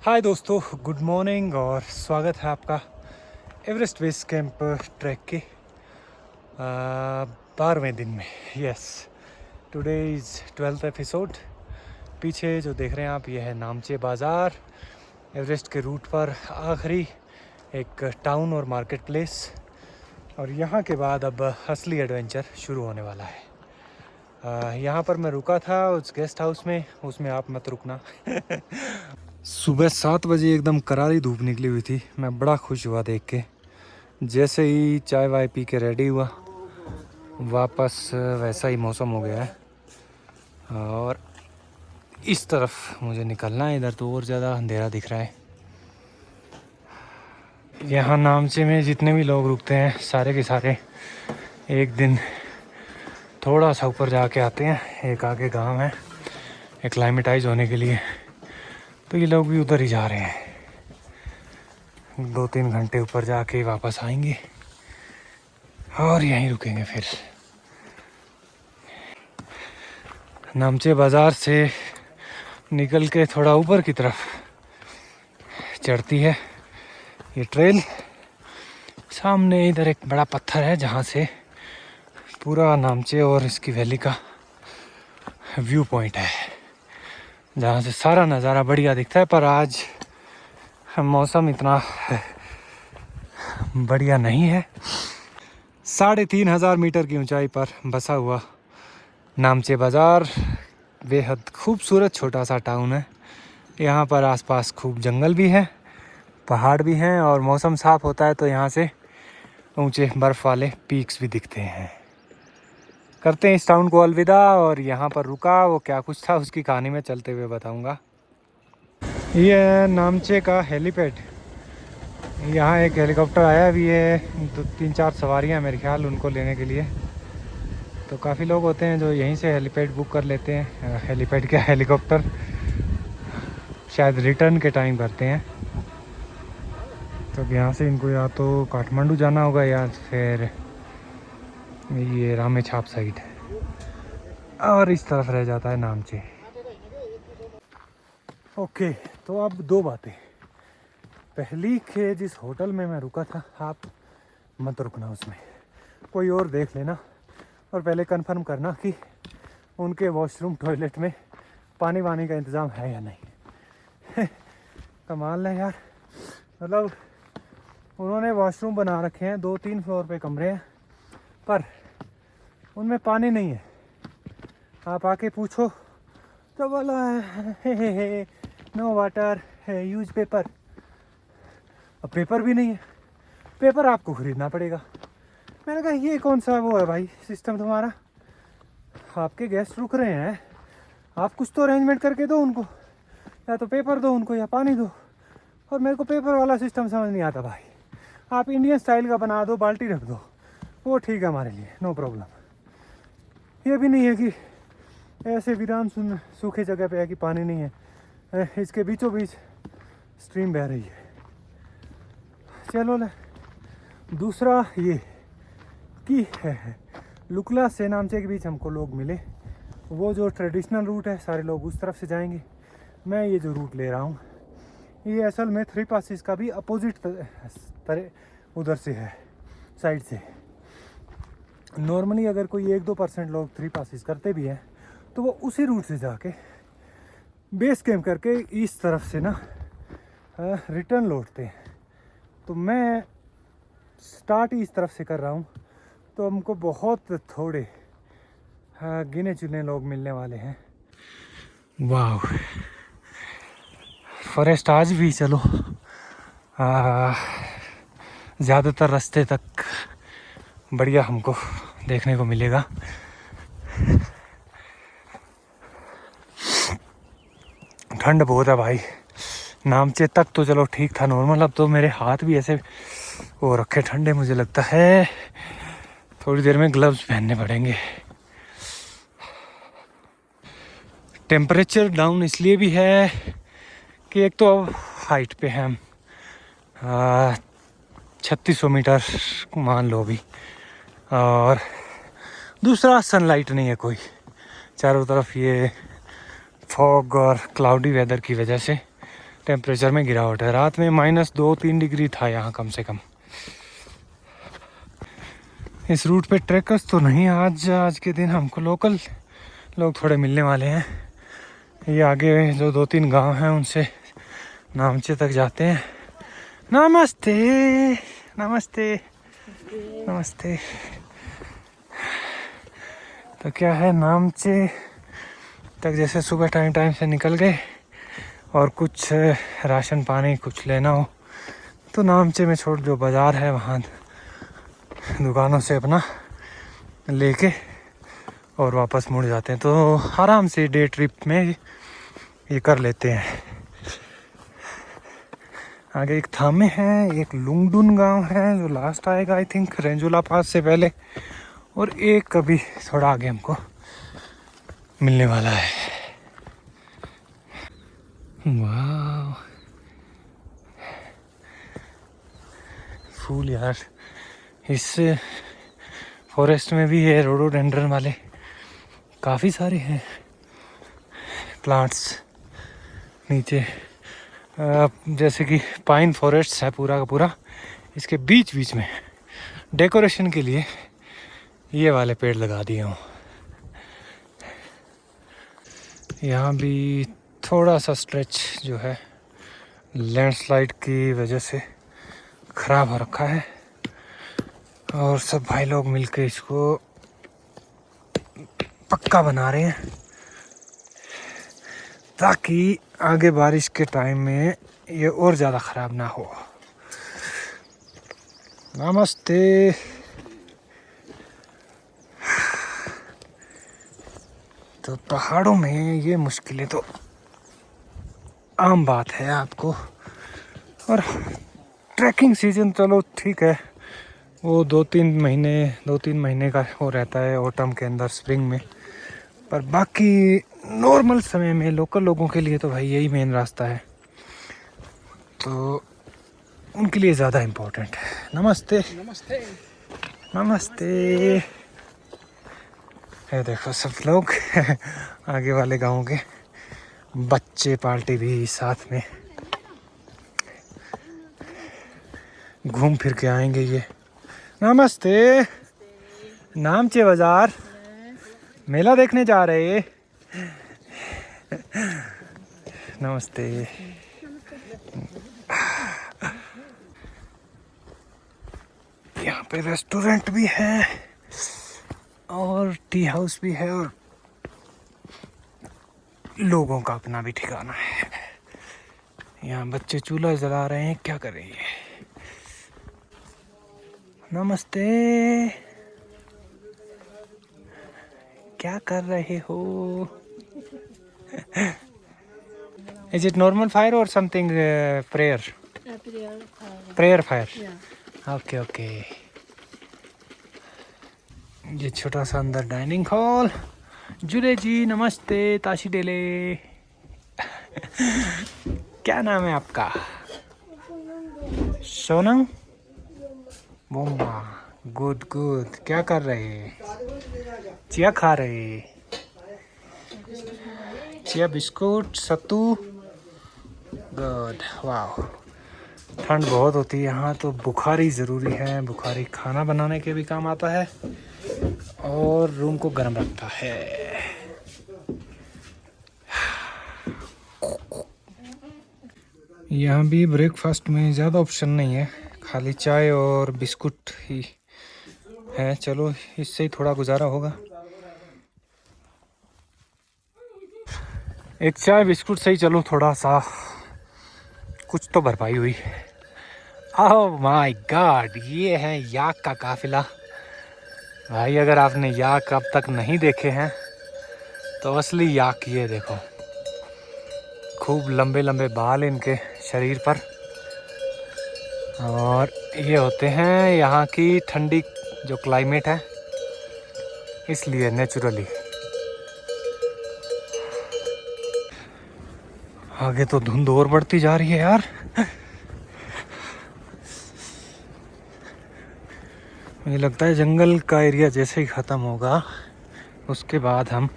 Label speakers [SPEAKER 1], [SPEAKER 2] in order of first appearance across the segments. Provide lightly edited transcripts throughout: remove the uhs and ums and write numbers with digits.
[SPEAKER 1] हाय दोस्तों, good morning और स्वागत है आपका एवरेस्ट बेस कैंप ट्रैक के 12वें दिन में। Yes, today is 12th episode. पीछे जो देख रहे हैं आप, ये है नामचे बाज़ार, एवरेस्ट के रूट पर आखिरी एक टाउन और मार्केट प्लेस। और यहाँ के बाद अब असली एडवेंचर शुरू होने वाला है। यहाँ पर मैं रुका था उस गेस्ट हाउस में, उसमें आप मत रुकना। सुबह 7 बजे एकदम करारी धूप निकली हुई थी। मैं बड़ा खुश हुआ देख के। जैसे ही चाय वाय पी के रेडी हुआ, वापस वैसा ही मौसम हो गया है। और इस तरफ मुझे निकलना है, इधर तो और ज़्यादा अंधेरा दिख रहा है। यहाँ नामचे में जितने भी लोग रुकते हैं, सारे के सारे एक दिन थोड़ा सा ऊपर जाके आते हैं। एक आगे गांव है एक्लाइमेटाइज होने के लिए, तो ये लोग भी उधर ही जा रहे हैं। 2-3 घंटे ऊपर जाके वापस आएंगे और यहीं रुकेंगे। फिर नामचे बाज़ार से निकल के थोड़ा ऊपर की तरफ चढ़ती है ये ट्रेल। सामने इधर एक बड़ा पत्थर है जहाँ से पूरा नामचे और इसकी वैली का व्यू पॉइंट है, जहाँ से सारा नज़ारा बढ़िया दिखता है। पर आज मौसम इतना बढ़िया नहीं है। 3,500 मीटर की ऊंचाई पर बसा हुआ नामचे बाज़ार बेहद खूबसूरत छोटा सा टाउन है। यहाँ पर आसपास खूब जंगल भी है, पहाड़ भी हैं, और मौसम साफ़ होता है तो यहाँ से ऊंचे बर्फ़ वाले पीक्स भी दिखते हैं। करते हैं इस टाउन को अलविदा। और यहाँ पर रुका, वो क्या कुछ था उसकी कहानी में चलते हुए बताऊँगा। ये है नामचे का हेलीपैड। यहाँ एक हेलीकॉप्टर आया अभी, ये 3-4 सवारियाँ हैं मेरे ख्याल उनको लेने के लिए। तो काफ़ी लोग होते हैं जो यहीं से हेलीपैड बुक कर लेते हैं। हेलीपैड क्या, हेलीकॉप्टर शायद रिटर्न के टाइम भरते हैं। तो यहाँ से इनको या तो काठमांडू जाना होगा या फिर ये रामेछाप साइड है, और इस तरफ रह जाता है नामचे। ओके, तो अब 2 बातें। पहली कि जिस होटल में मैं रुका था, आप मत रुकना उसमें, कोई और देख लेना। और पहले कंफर्म करना कि उनके वॉशरूम टॉयलेट में पानी वानी का इंतज़ाम है या नहीं। कमाल है यार, मतलब उन्होंने वॉशरूम बना रखे हैं, 2-3 फ्लोर पे कमरे हैं, पर उनमें पानी नहीं है। आप आके पूछो तो बोला है नो वाटर है, यूज पेपर। अब पेपर भी नहीं है, पेपर आपको खरीदना पड़ेगा। मैंने कहा ये कौन सा वो है भाई सिस्टम तुम्हारा, आपके गेस्ट रुक रहे हैं, आप कुछ तो अरेंजमेंट करके दो उनको, या तो पेपर दो उनको या पानी दो। और मेरे को पेपर वाला सिस्टम समझ नहीं आता भाई। आप इंडियन स्टाइल का बना दो, बाल्टी रख दो, वो ठीक है हमारे लिए, नो प्रॉब्लम। ये भी नहीं है कि ऐसे वीरान सूखी जगह पे है कि पानी नहीं है, इसके बीचों बीच स्ट्रीम बह रही है। चलो ना, दूसरा ये कि लुकला से नामचे के बीच हमको लोग मिले। वो जो ट्रेडिशनल रूट है, सारे लोग उस तरफ से जाएंगे। मैं ये जो रूट ले रहा हूँ, ये असल में 3 पासिस का भी अपोजिट तरह उधर से है, साइड से। नॉर्मली अगर कोई 1-2% लोग 3 पासिस करते भी हैं तो वो उसी रूट से जाके बेस कैंप करके इस तरफ से ना रिटर्न लौटते हैं। तो मैं स्टार्ट ही इस तरफ से कर रहा हूँ, तो हमको बहुत थोड़े गिने चुने लोग मिलने वाले हैं। वाह, फॉरेस्ट आज भी चलो ज़्यादातर रास्ते तक बढ़िया हमको देखने को मिलेगा। ठंड बहुत है भाई। नामचे तक तो चलो ठीक था नॉर्मल, अब तो मेरे हाथ भी ऐसे वो रखे ठंडे, मुझे लगता है थोड़ी देर में ग्लव्स पहनने पड़ेंगे। टेम्परेचर डाउन इसलिए भी है कि एक तो अब हाइट पे हैं हम, 3600 मीटर मान लो भी, और दूसरा सनलाइट नहीं है कोई चारों तरफ। ये फॉग और क्लाउडी वेदर की वजह से टेम्परेचर में गिरावट है। रात में -2-3 डिग्री था यहाँ कम से कम। इस रूट पे ट्रैकर्स तो नहीं, आज के दिन हमको लोकल लोग थोड़े मिलने वाले हैं। ये आगे जो 2-3 गांव हैं उनसे नामचे तक जाते हैं। नमस्ते नमस्ते नमस्ते। तो क्या है, नामचे तक जैसे सुबह टाइम से निकल गए और कुछ राशन पानी कुछ लेना हो तो नामचे में छोड़ जो बाज़ार है वहाँ दुकानों से अपना लेके और वापस मुड़ जाते हैं। तो आराम से डे ट्रिप में ये कर लेते हैं। आगे एक थामे है, एक लुंगडुन गांव है जो लास्ट आएगा आई थिंक रेंजुला पास से पहले, और एक अभी थोड़ा आगे हमको मिलने वाला है। वाह फूल यार, इस फॉरेस्ट में भी है रोडोडेंड्रन वाले काफ़ी सारे हैं प्लांट्स नीचे। जैसे कि पाइन फॉरेस्ट है पूरा का पूरा, इसके बीच बीच में डेकोरेशन के लिए ये वाले पेड़ लगा दिए हूँ। यहाँ भी थोड़ा सा स्ट्रेच जो है लैंडस्लाइड की वजह से ख़राब हो रखा है और सब भाई लोग मिलके इसको पक्का बना रहे हैं ताकि आगे बारिश के टाइम में ये और ज़्यादा ख़राब ना हो। नमस्ते। तो पहाड़ों में ये मुश्किलें तो आम बात है आपको। और ट्रैकिंग सीज़न चलो ठीक है, वो 2-3 महीने का वो रहता है ऑटम के अंदर, स्प्रिंग में। पर बाकी नॉर्मल समय में लोकल लोगों के लिए तो भाई यही मेन रास्ता है, तो उनके लिए ज़्यादा इम्पोर्टेंट है। नमस्ते
[SPEAKER 2] नमस्ते
[SPEAKER 1] नमस्ते। ये देखो सब लोग आगे वाले गाँव के बच्चे पार्टी भी साथ में घूम फिर के आएंगे ये। नमस्ते। नामचे बाजार मेला देखने जा रहे। नमस्ते। यहाँ पे रेस्टोरेंट भी है और टी हाउस भी है और लोगों का अपना भी ठिकाना है। यहाँ बच्चे चूल्हा जला रहे हैं, क्या कर रहे हैं। नमस्ते, क्या कर रहे हो? Is it normal fire or something prayer? Prayer fire. Okay okay. ये छोटा सा अंदर डाइनिंग हॉल। जुले जी नमस्ते, ताशी डेले। क्या नाम है आपका? सोनम बोम्बा। Good good. क्या कर रहे? चिया खा रहे? चिया बिस्कुट सत्तू। गुड। वाह, ठंड बहुत होती है यहाँ तो बुखारी ज़रूरी है। बुखारी खाना बनाने के भी काम आता है और रूम को गर्म रखता है। यहाँ भी ब्रेकफास्ट में ज़्यादा ऑप्शन नहीं है, खाली चाय और बिस्कुट ही है। चलो इससे ही थोड़ा गुजारा होगा। एक चाय बिस्कुट से ही चलो थोड़ा सा कुछ तो भरपाई हुई। ओह माय गॉड, ये है याक का काफिला। भाई अगर आपने याक अब तक नहीं देखे हैं तो असली याक ये देखो, खूब लंबे लंबे बाल इनके शरीर पर, और ये होते हैं यहाँ की ठंडी जो क्लाइमेट है इसलिए नेचुरली। आगे तो धुंध और बढ़ती जा रही है यार। मुझे लगता है जंगल का एरिया जैसे ही ख़त्म होगा उसके बाद हम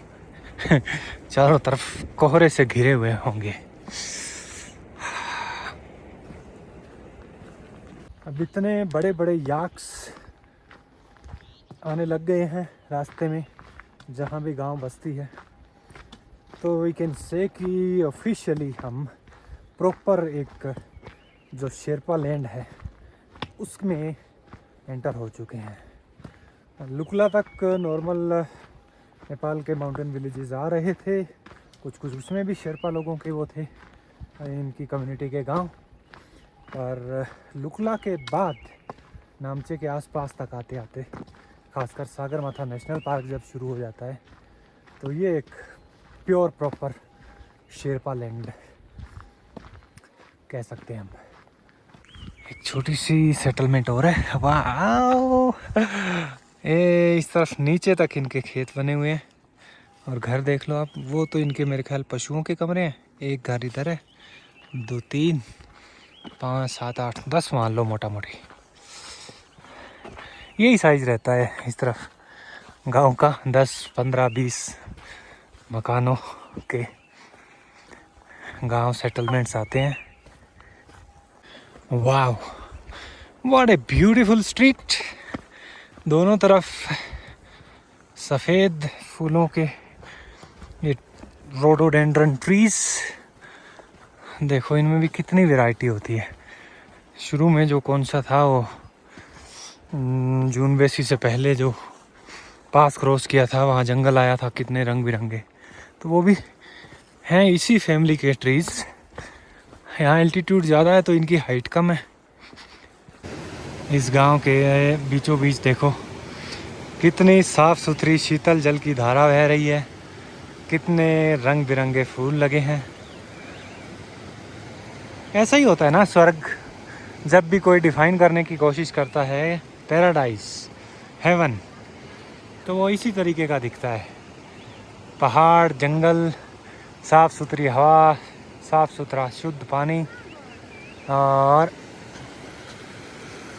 [SPEAKER 1] चारों तरफ कोहरे से घिरे हुए होंगे। अब इतने बड़े बड़े याक्स आने लग गए हैं रास्ते में जहाँ भी गांव बस्ती है, तो वी कैन से कि ऑफिशियली हम प्रॉपर एक जो शेरपा लैंड है उसमें एंटर हो चुके हैं। लुकला तक नॉर्मल नेपाल के माउंटेन विलेजेस आ रहे थे, कुछ कुछ उसमें भी शेरपा लोगों के वो थे, इनकी कम्युनिटी के गांव। पर लुकला के बाद नामचे के आसपास तक आते आते, खासकर सागरमाथा नेशनल पार्क जब शुरू हो जाता है, तो ये एक प्योर प्रॉपर शेरपा लैंड कह सकते हैं हम। एक छोटी सी सेटलमेंट हो रहा है। वाह, ये इस तरफ नीचे तक इनके खेत बने हुए हैं और घर देख लो आप। वो तो इनके मेरे ख्याल पशुओं के कमरे हैं। एक घर इधर है, 2 3 5 7 8 10 मान लो मोटा मोटी। यही साइज रहता है इस तरफ गांव का, 10 15 20 मकानों के गांव सेटलमेंट्स आते हैं। वाह, व्हाट ए ब्यूटीफुल स्ट्रीट। दोनों तरफ सफ़ेद फूलों के ये रोडोडेंड्रन ट्रीज, देखो इनमें भी कितनी वैरायटी होती है। शुरू में जो कौन सा था वो जून बेसी से पहले जो पास क्रॉस किया था, वहाँ जंगल आया था कितने रंग बिरंगे, तो वो भी हैं इसी फैमिली के ट्रीज। यहाँ एल्टीट्यूड ज़्यादा है तो इनकी हाइट कम है। इस गांव के बीचों बीच देखो कितनी साफ़ सुथरी शीतल जल की धारा बह रही है, कितने रंग बिरंगे फूल लगे हैं। ऐसा ही होता है ना स्वर्ग, जब भी कोई डिफाइन करने की कोशिश करता है पैराडाइज, हेवन, तो वो इसी तरीके का दिखता है। पहाड़, जंगल, साफ़ सुथरी हवा, साफ़ सुथरा शुद्ध पानी, और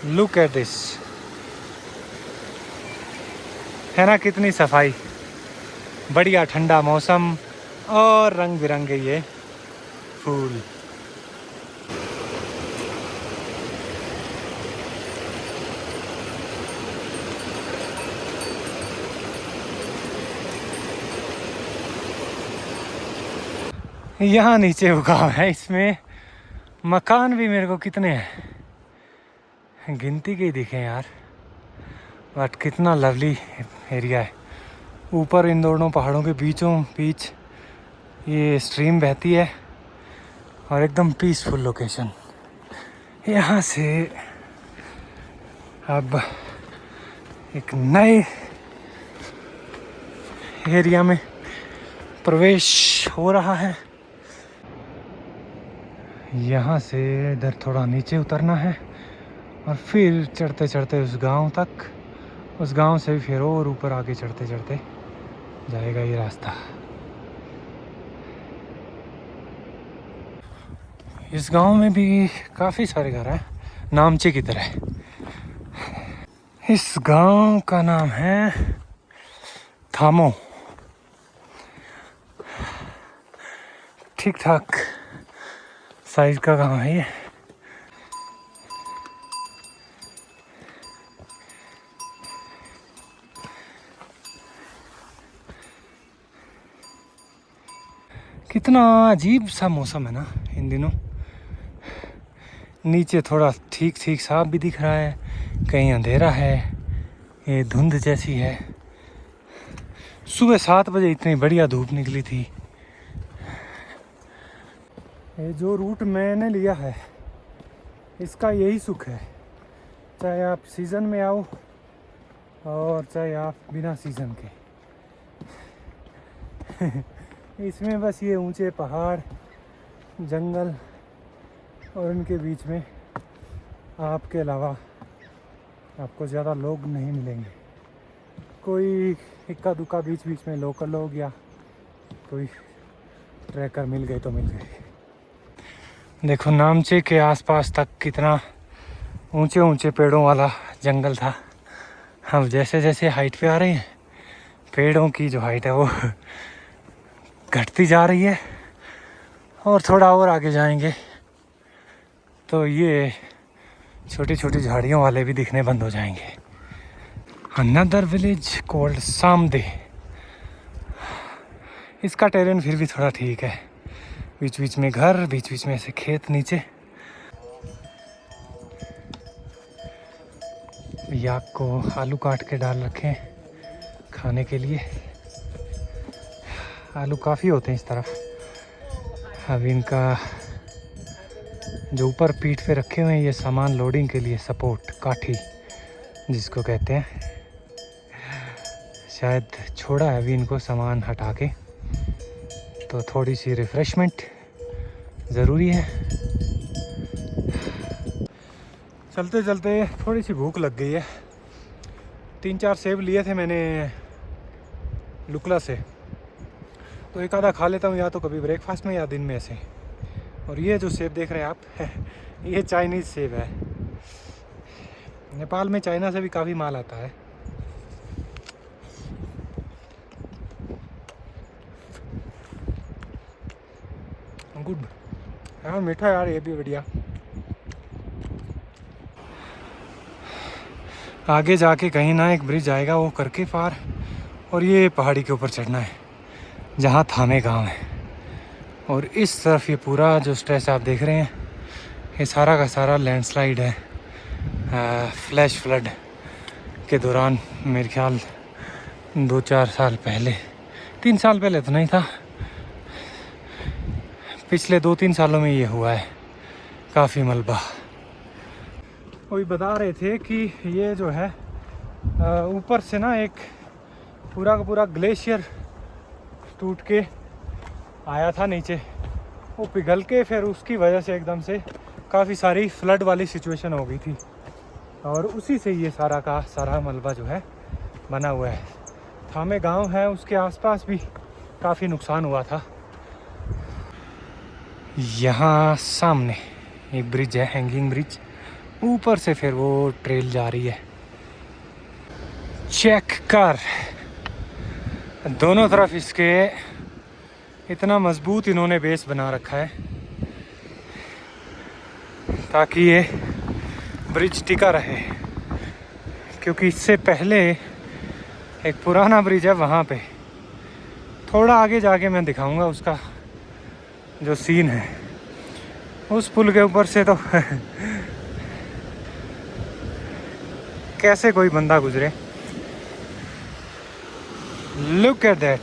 [SPEAKER 1] लुक एट दिस, है ना कितनी सफाई, बढ़िया ठंडा मौसम और रंग बिरंगे ये फूल। यहाँ नीचे उगाव है, इसमें मकान भी मेरे को कितने हैं, गिनती के ही दिखे यार, बट कितना लवली एरिया है। ऊपर इन दोनों पहाड़ों के बीचों बीच ये स्ट्रीम बहती है और एकदम पीसफुल लोकेशन। यहाँ से अब एक नए एरिया में प्रवेश हो रहा है। यहाँ से इधर थोड़ा नीचे उतरना है और फिर चढ़ते चढ़ते उस गांव तक, उस गांव से फिर और ऊपर आगे चढ़ते चढ़ते जाएगा ये रास्ता। इस गांव में भी काफ़ी सारे घर हैं, नामचे की तरह। इस गांव का नाम है थामो। ठीक ठाक साइज का गांव है ये। कितना अजीब सा मौसम है ना इन दिनों। नीचे थोड़ा ठीक ठीक साफ भी दिख रहा है, कहीं अंधेरा है, ये धुंध जैसी है। सुबह 7 बजे इतनी बढ़िया धूप निकली थी। ये जो रूट मैंने लिया है इसका यही सुख है, चाहे आप सीज़न में आओ और चाहे आप बिना सीज़न के। इसमें बस ये ऊंचे पहाड़, जंगल और उनके बीच में आपके अलावा आपको ज़्यादा लोग नहीं मिलेंगे। कोई इक्का दुक्का बीच बीच में लोकल लोग या कोई ट्रैकर मिल गए तो मिल गए। देखो नामचे के आसपास तक कितना ऊंचे ऊंचे पेड़ों वाला जंगल था। हम जैसे जैसे हाइट पे आ रहे हैं, पेड़ों की जो हाइट है वो घटती जा रही है, और थोड़ा और आगे जाएंगे तो ये छोटी छोटी झाड़ियों वाले भी दिखने बंद हो जाएंगे। Another village called Samde. इसका टेरेन फिर भी थोड़ा ठीक है, बीच बीच में घर, बीच बीच में ऐसे खेत नीचे। याक को आलू काट के डाल रखे हैं खाने के लिए। आलू काफ़ी होते हैं इस तरफ। अब इनका जो ऊपर पीठ पे रखे हुए हैं ये सामान लोडिंग के लिए, सपोर्ट काठी जिसको कहते हैं, शायद छोड़ा है अभी इनको सामान हटा के, तो थोड़ी सी रिफ़्रेशमेंट ज़रूरी है। चलते चलते थोड़ी सी भूख लग गई है। 3-4 सेब लिए थे मैंने लुकला से, तो एक आधा खा लेता हूँ, या तो कभी ब्रेकफास्ट में या दिन में ऐसे। और ये जो सेब देख रहे हैं आप ये चाइनीज़ सेब है। नेपाल में चाइना से भी काफ़ी माल आता है। गुड यार, मीठा यार, ये भी बढ़िया। आगे जाके कहीं ना एक ब्रिज आएगा, वो करके पार, और ये पहाड़ी के ऊपर चढ़ना है जहाँ थामे गांव है। और इस तरफ ये पूरा जो स्ट्रेच आप देख रहे हैं ये सारा का सारा लैंडस्लाइड है। फ्लैश फ्लड के दौरान मेरे ख्याल 2-4 साल पहले, 3 साल पहले तो नहीं था, पिछले 2-3 सालों में ये हुआ है काफ़ी मलबा। वही बता रहे थे कि ये जो है ऊपर से ना एक पूरा का पूरा ग्लेशियर टूट के आया था नीचे, वो पिघल के फिर उसकी वजह से एकदम से काफ़ी सारी फ्लड वाली सिचुएशन हो गई थी, और उसी से ये सारा का सारा मलबा जो है बना हुआ है। थामे गांव है, उसके आसपास भी काफ़ी नुकसान हुआ था। यहाँ सामने एक ब्रिज है, हैंगिंग ब्रिज, ऊपर से फिर वो ट्रेल जा रही है। चेक कर, दोनों तरफ इसके इतना मजबूत इन्होंने बेस बना रखा है ताकि ये ब्रिज टिका रहे, क्योंकि इससे पहले एक पुराना ब्रिज है वहाँ पे, थोड़ा आगे जाके मैं दिखाऊंगा उसका जो सीन है। उस पुल के ऊपर से तो कैसे कोई बंदा गुजरे। लुक एट दैट,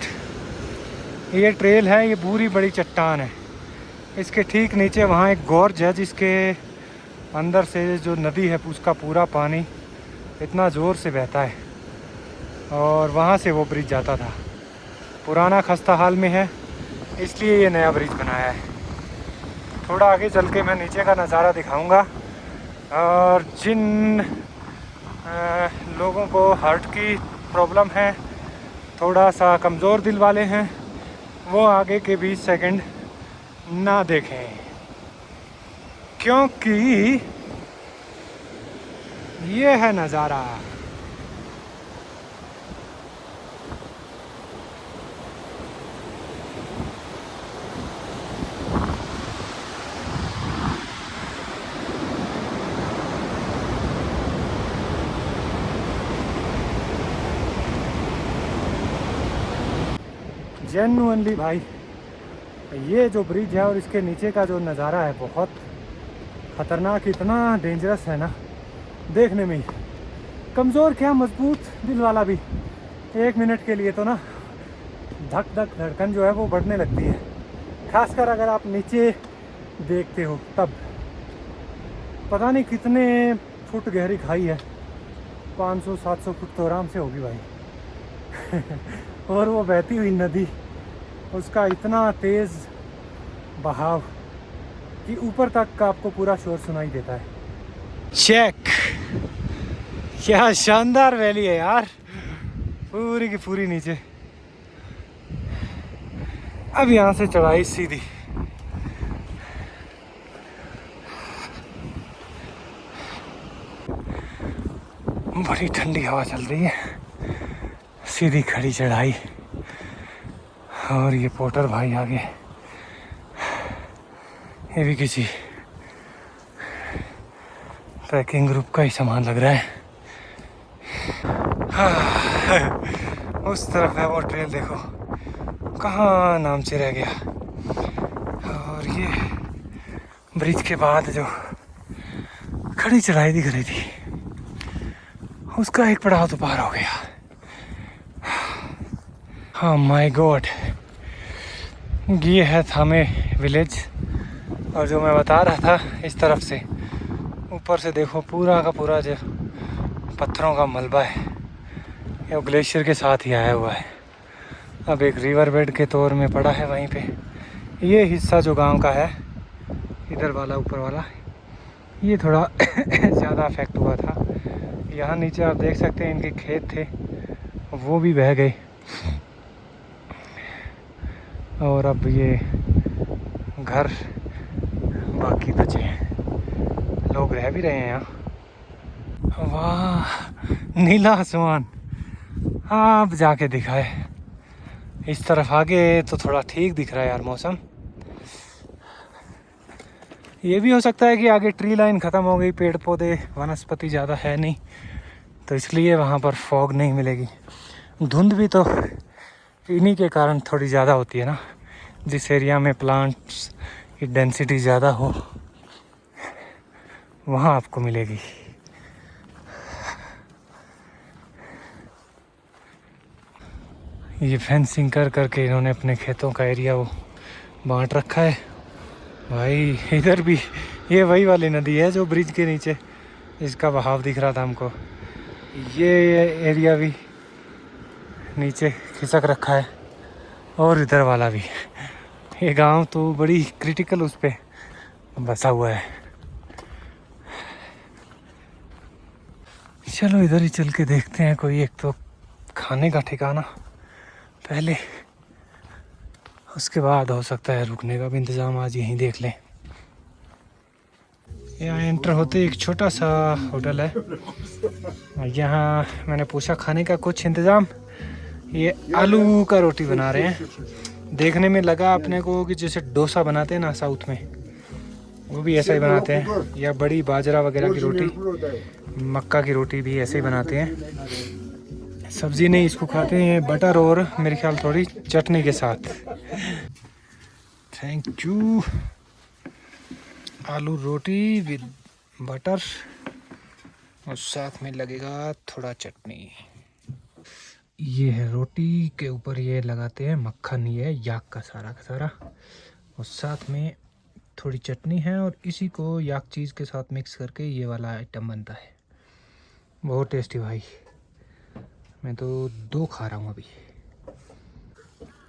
[SPEAKER 1] ये ट्रेल है, ये पूरी बड़ी चट्टान है, इसके ठीक नीचे वहाँ एक गॉर्ज है जिसके अंदर से जो नदी है उसका पूरा पानी इतना ज़ोर से बहता है, और वहाँ से वो ब्रिज जाता था। पुराना खस्ता हाल में है, इसलिए ये नया ब्रिज बनाया है। थोड़ा आगे चल के मैं नीचे का नज़ारा दिखाऊंगा, और जिन लोगों को हार्ट की प्रॉब्लम है, थोड़ा सा कमज़ोर दिल वाले हैं, वो आगे के 20 सेकंड ना देखें, क्योंकि ये है नज़ारा। जेन्युइनली भाई, ये जो ब्रिज है और इसके नीचे का जो नज़ारा है बहुत ख़तरनाक, इतना डेंजरस है ना देखने में ही। कमज़ोर क्या, मजबूत दिल वाला भी 1 मिनट के लिए तो ना धक धक धड़कन जो है वो बढ़ने लगती है, खासकर अगर आप नीचे देखते हो तब। पता नहीं कितने फुट गहरी खाई है, 500-700 फुट तो आराम से होगी भाई। और वो बहती हुई नदी, उसका इतना तेज़ बहाव कि ऊपर तक का आपको पूरा शोर सुनाई देता है। चेक, क्या शानदार वैली है यार, पूरी की पूरी नीचे। अब यहाँ से चढ़ाई सीधी, बड़ी ठंडी हवा चल रही है, सीधी खड़ी चढ़ाई। और ये पोर्टर भाई आगे, ये भी किसी ट्रैकिंग ग्रुप का ही सामान लग रहा है। हाँ, उस तरफ है वो ट्रेल, देखो कहाँ नाम से रह गया। और ये ब्रिज के बाद जो खड़ी चढ़ाई दिख रही थी उसका एक पड़ाव तो पार हो गया। हाँ माय गॉड, ये है थामे विलेज। और जो मैं बता रहा था, इस तरफ से ऊपर से देखो पूरा का पूरा जो पत्थरों का मलबा है, ये ग्लेशियर के साथ ही आया हुआ है। अब एक रिवर बेड के तौर में पड़ा है वहीं पे। ये हिस्सा जो गांव का है, इधर वाला ऊपर वाला, ये थोड़ा ज़्यादा अफेक्ट हुआ था। यहाँ नीचे आप देख सकते हैं इनके खेत थे, वो भी बह गए। और अब ये घर बाकी बचे हैं, लोग रह भी रहे हैं यहाँ। वाह, नीला आसमान आप जाके दिखा है। इस तरफ आगे तो थोड़ा ठीक दिख रहा है यार मौसम। ये भी हो सकता है कि आगे ट्री लाइन ख़त्म हो गई, पेड़ पौधे वनस्पति ज़्यादा है नहीं, तो इसलिए वहाँ पर फॉग नहीं मिलेगी। धुंध भी तो इन्हीं के कारण थोड़ी ज़्यादा होती है ना, जिस एरिया में प्लांट्स की डेंसिटी ज़्यादा हो वहाँ आपको मिलेगी। ये फेंसिंग कर करके इन्होंने अपने खेतों का एरिया वो बांट रखा है। भाई इधर भी ये वही वाली नदी है जो ब्रिज के नीचे इसका बहाव दिख रहा था हमको। ये एरिया भी नीचे खिसक रखा है और इधर वाला भी। ये गांव तो बड़ी क्रिटिकल उस पे बसा हुआ है। चलो इधर ही चल के देखते हैं कोई एक तो खाने का ठिकाना पहले, उसके बाद हो सकता है रुकने का भी इंतज़ाम आज यहीं देख लें। यहाँ एंटर होते एक छोटा सा होटल है। यहाँ मैंने पूछा खाने का कुछ इंतज़ाम। ये आलू का रोटी बना रहे हैं, देखने में लगा अपने को कि जैसे डोसा बनाते हैं ना साउथ में, वो भी ऐसा ही बनाते हैं। या बड़ी बाजरा वगैरह की रोटी, मक्का की रोटी भी ऐसे ही बनाते हैं। सब्जी नहीं, इसको खाते हैं बटर और मेरे ख्याल थोड़ी चटनी के साथ। Thank you. आलू रोटी विद बटर और साथ में लगेगा थोड़ा चटनी। ये है रोटी के ऊपर ये लगाते हैं मक्खन, ये है याक का सारा और साथ में थोड़ी चटनी है और इसी को याक चीज़ के साथ मिक्स करके ये वाला आइटम बनता है। बहुत टेस्टी भाई, मैं तो 2 खा रहा हूँ अभी।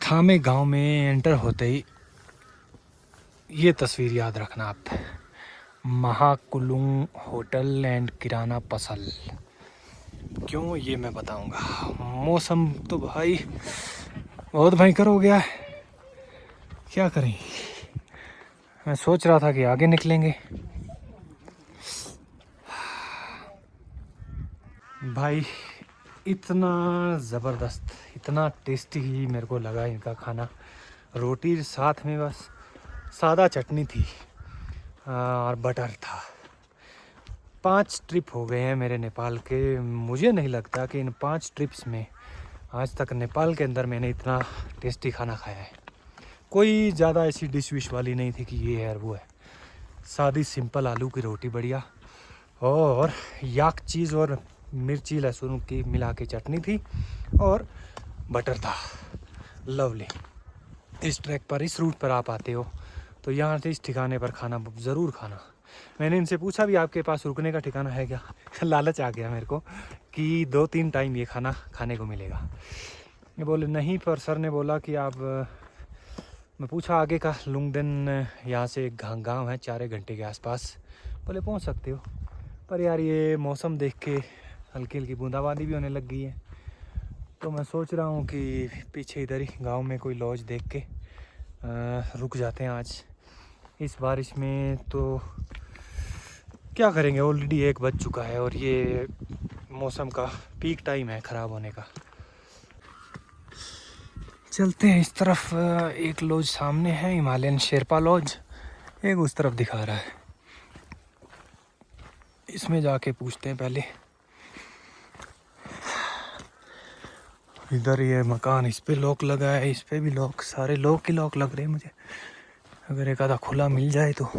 [SPEAKER 1] थामे गांव में एंटर होते ही ये तस्वीर याद रखना आप, महाकुलुंग होटल एंड किराना पसल। क्यों ये मैं बताऊंगा। मौसम तो भाई बहुत भयंकर हो गया है, क्या करें। मैं सोच रहा था कि आगे निकलेंगे। भाई इतना ज़बरदस्त, इतना टेस्टी ही मेरे को लगा इनका खाना। रोटी साथ में बस सादा चटनी थी और बटर था। 5 ट्रिप हो गए हैं मेरे नेपाल के। मुझे नहीं लगता कि इन 5 ट्रिप्स में आज तक नेपाल के अंदर मैंने इतना टेस्टी खाना खाया है। कोई ज़्यादा ऐसी डिश विश वाली नहीं थी कि ये है वो है। सादी सिंपल आलू की रोटी बढ़िया, और याक चीज़ और मिर्ची लहसुन की मिला के चटनी थी और बटर था। लवली। इस ट्रैक पर, इस रूट पर आप आते हो तो यहाँ से इस ठिकाने पर खाना ज़रूर खाना। मैंने इनसे पूछा भी आपके पास रुकने का ठिकाना है क्या। लालच आ गया मेरे को कि 2-3 टाइम ये खाना खाने को मिलेगा। ये बोले नहीं, पर सर ने बोला कि आप, मैं पूछा आगे का लुंगदेन यहाँ से एक गांव है 4 घंटे के आसपास, बोले पहुँच सकते हो। पर यार ये मौसम देख के हल्की हल्की बूंदाबांदी भी होने लग गई है, तो मैं सोच रहा हूँ कि पीछे इधर ही गांव में कोई लॉज देख के रुक जाते हैं आज इस बारिश में। तो क्या करेंगे, ऑलरेडी 1 बज चुका है और ये मौसम का पीक टाइम है ख़राब होने का। चलते हैं इस तरफ। एक लॉज सामने है, हिमालयन शेरपा लॉज, एक उस तरफ दिखा रहा है। इसमें जाके पूछते हैं पहले। इधर ये मकान, इस पे लॉक लगा है, इस पे भी लॉक, सारे लॉक ही लॉक लग रहे हैं मुझे। अगर एक आधा खुला मिल जाए तो।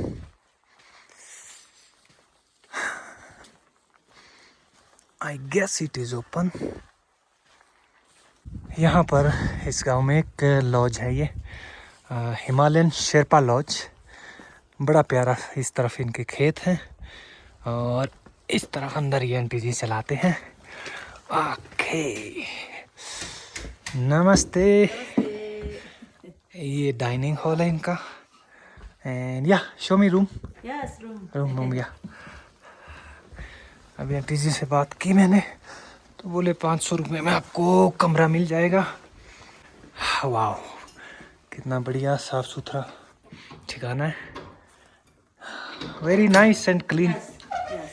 [SPEAKER 1] I guess it is open. यहाँ पर इस गांव में एक लॉज है, ये हिमालयन शेरपा लॉज। बड़ा प्यारा, इस तरफ इनके खेत हैं और इस तरफ अंदर ये आंटी जी चलाते हैं। ओके, नमस्ते। ये डाइनिंग हॉल है इनका। एंड या शो मी रूम।
[SPEAKER 2] Yes, room.
[SPEAKER 1] रूम या। अभी आंटी जी से बात की मैंने, तो बोले 500 रुपये में आपको कमरा मिल जाएगा। वाह, कितना बढ़िया साफ सुथरा ठिकाना है। Very nice and clean.
[SPEAKER 2] Yes.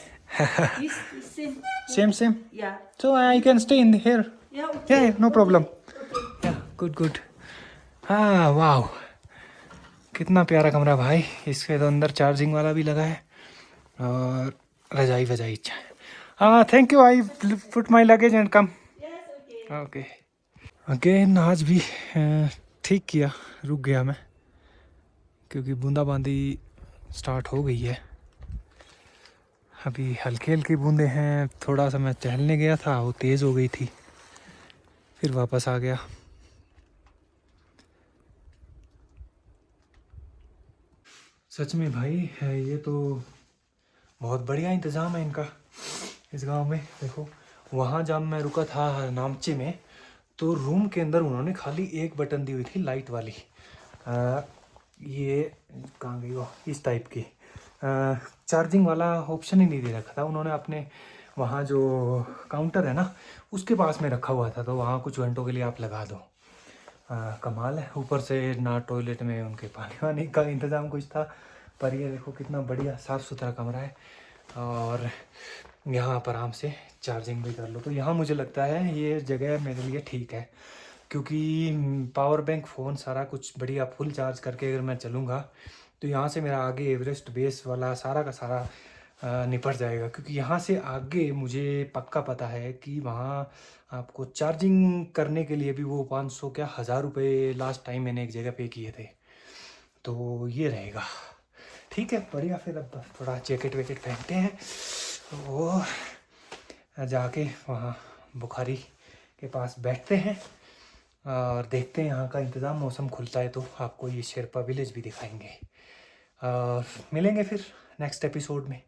[SPEAKER 2] This same.
[SPEAKER 1] Same same.
[SPEAKER 2] Yeah.
[SPEAKER 1] So I can stay in here.
[SPEAKER 2] Yeah. Okay.
[SPEAKER 1] Yeah, no problem.
[SPEAKER 2] Okay.
[SPEAKER 1] Yeah, good. हाँ, वाह, कितना प्यारा कमरा भाई। इसके तो अंदर चार्जिंग वाला भी लगा है और रजाई वजाई अच्छा है। हाँ, thank you. I put my luggage and come.
[SPEAKER 2] Yes. Okay.
[SPEAKER 1] Okay. Again आज भी ठीक किया, रुक गया मैं क्योंकि बूंदाबांदी स्टार्ट हो गई है। अभी हल्की हल्की बूंदे हैं। थोड़ा सा मैं टहलने गया था, वो तेज़ हो गई थी, फिर वापस आ गया। सच में भाई ये तो बहुत बढ़िया इंतज़ाम है इनका इस गांव में। देखो, वहाँ जब मैं रुका था नामचे में, तो रूम के अंदर उन्होंने खाली एक बटन दी हुई थी लाइट वाली। ये कहाँ गई वो, इस टाइप की। चार्जिंग वाला ऑप्शन ही नहीं दे रखा था उन्होंने। अपने वहाँ जो काउंटर है ना, उसके पास में रखा हुआ था, तो वहाँ कुछ घंटों के लिए आप लगा दो। कमाल है। ऊपर से ना टॉयलेट में उनके पानी वानी का इंतज़ाम कुछ था, पर ये देखो कितना बढ़िया साफ़ सुथरा कमरा है। और यहाँ पर आराम से चार्जिंग भी कर लो। तो यहाँ मुझे लगता है ये जगह मेरे लिए ठीक है, क्योंकि पावर बैंक, फ़ोन, सारा कुछ बढ़िया फुल चार्ज करके अगर मैं चलूँगा तो यहाँ से मेरा आगे एवरेस्ट बेस वाला सारा का सारा निपट जाएगा। क्योंकि यहाँ से आगे मुझे पक्का पता है कि वहाँ आपको चार्जिंग करने के लिए भी वो 500 क्या 1000 रुपये लास्ट टाइम मैंने एक जगह पे किए थे। तो ये रहेगा ठीक है, बढ़िया। फिर अब थोड़ा जैकेट वैकेट पहनते हैं और जाके वहाँ बुखारी के पास बैठते हैं और देखते हैं यहाँ का इंतज़ाम। मौसम खुलता है तो आपको ये शेरपा विलेज भी दिखाएंगे और मिलेंगे फिर नेक्स्ट एपिसोड में।